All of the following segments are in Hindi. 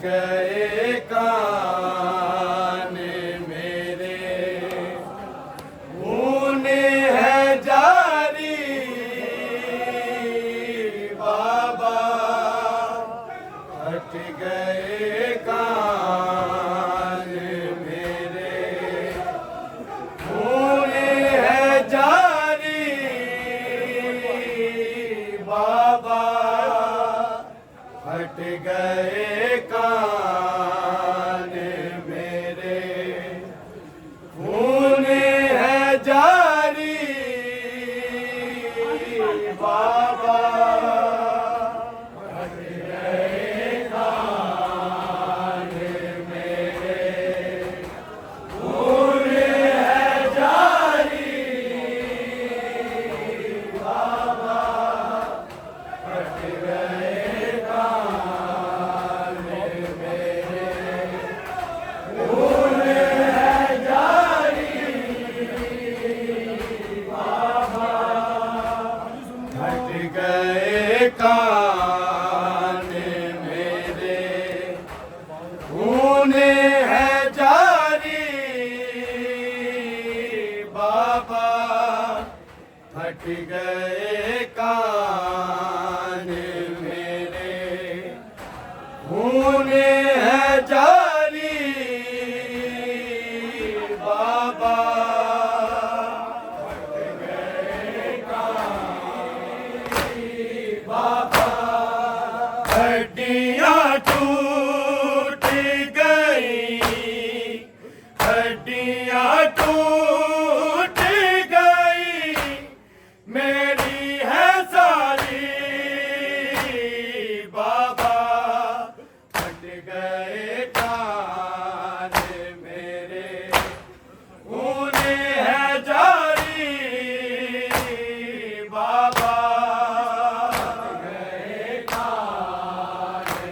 गए कान मेरे खून है जारी बाबा हट गए कान मेरे खून है जारी बाबा हट गए कान मेरे खून है जारी बाबा हट गए कान मेरे खून है जारी बाबा हट गए कान मेरे खून है जारी बाबा हट गए कान मेरे खून है जारी बाबा हड्डियाँ टूट गई हड्डियाँ टूट गई मेरी है सारी बाबा हट गए कान मेरे खून है जारी बाबा हट गए कान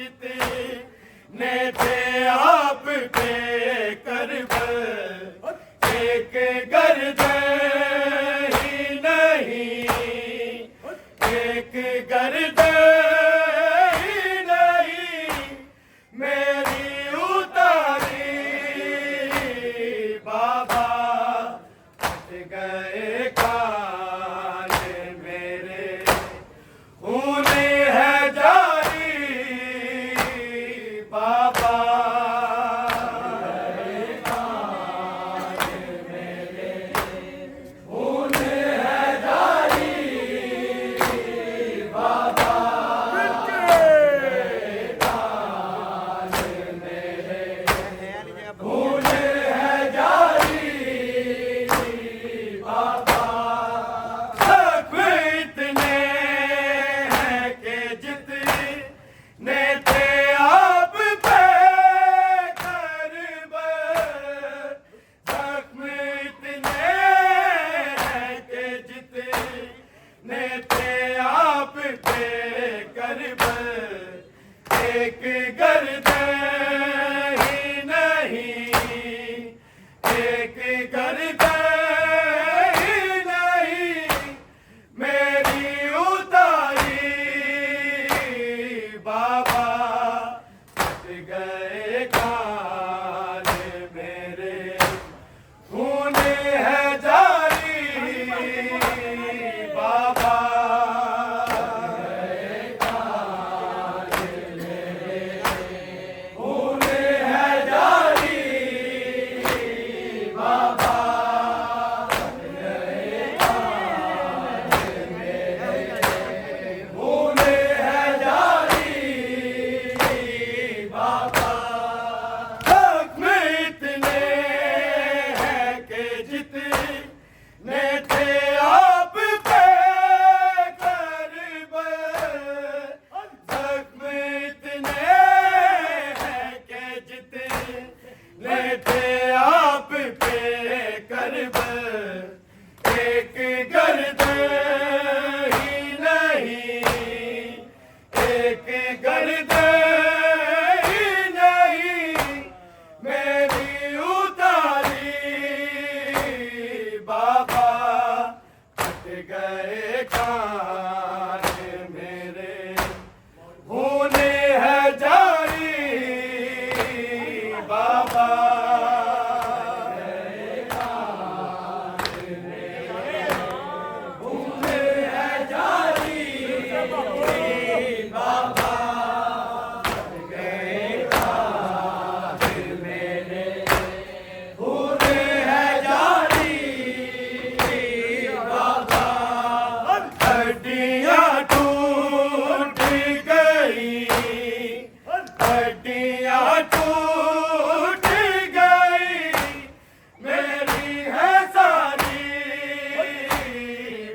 जितने थे आप पे कर्ब, एक गर्द ही नहीं, एक गर्द ही नहीं मेरी उतारी। बाबा हट गए कान मेरे, खून है जारी। बाबा खून है जारी। बाबा खून है जारी। बाबा जख्म इतने हैं कि जितने थे आप पे कर्ब, जख्म इतने हैं कि जितने थे आप पे कर्ब, एक गर्द ही नहीं, एक गर्द ही नहीं मेरी उतारी। बाबा हट गए कान मेरे, खून है जारी। बाबा खून है जारी। बाबा खून है जारी। बाबा जख्म इतने हैं कि जितने थे आप पे कर्ब, जख्म इतने हैं कि जितने थे आप पे कर्ब, एक गर्द ही नहीं, एक गर्द ही नहीं मेरी उतारी। बाबा हट गए कान मेरे, खून है जारी। बाबा खून है जारी। बाबा हट गए कान मेरे, खून है जारी। बाबा हड्डियाँ टूट गई, हड्डियाँ टूट गई मेरी है सारी।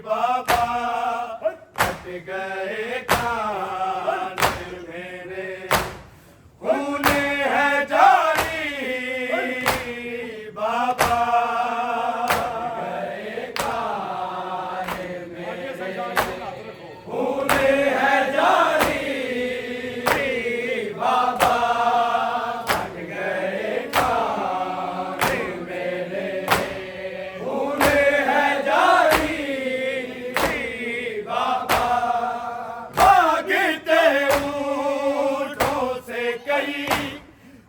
बाबा हट गए कान मेरे, खून है जारी। बाबा खून है जारी। बाबा हट गए कान मेरे, खून है जारी। बाबा भागते ऊँटों से कई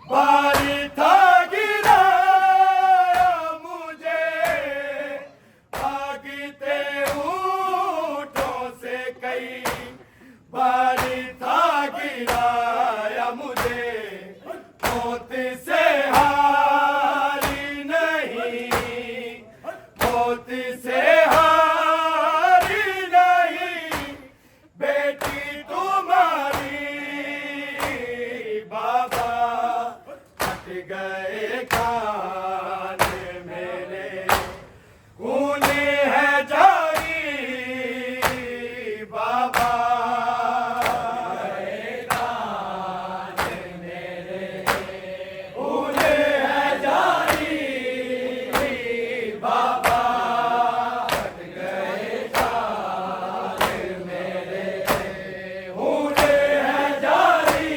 बार था गिराया मुझे, भागते ऊँटों से कई बार था गिराया मुझे। मौत से हारी नहीं, मौत से हारी नहीं बेटी तुम्हारी। बाबा हट गए कान मेरे, खून है जारी। बाबा खून है जारी। बाबा हट गए कान मेरे, खून है जारी।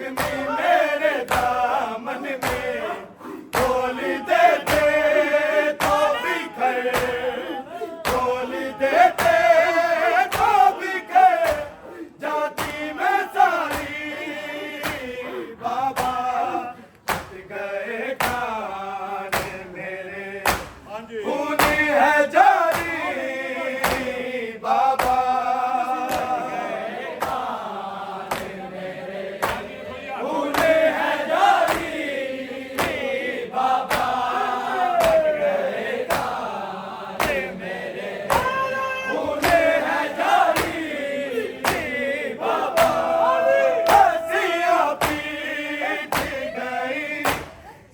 जख्मी मेरे दामन में खोल देते तो बिखर, खोल देते तो बिखर जाती मैं सारी। बाबा फट गए कान मेरे, खून है जारी। बाबा खून है जारी। बाबा फट गए कान मेरे, खून है जारी। बाबा हंसियां पीट गई,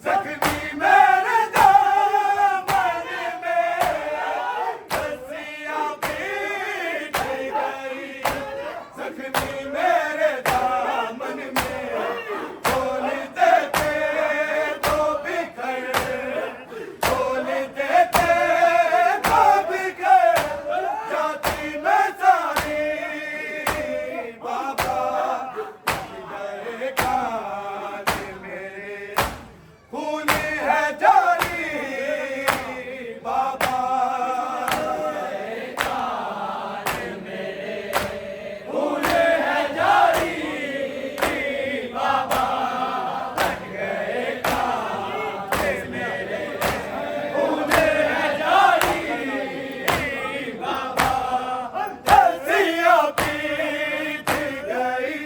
जख्मी मेरे दामन में। हंसियां पीट गई, जख्मी मेरे दामन में। खोल देते तो बिखर, खोल देते तो बिखर जाती मैं सारी। बाबा फट गए कान मेरे, खून है जारी। बाबा खून है जारी। बाबा फट गए कान मेरे, खून है जारी। बाबा हंसियां पीट गई,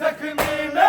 जख्मी में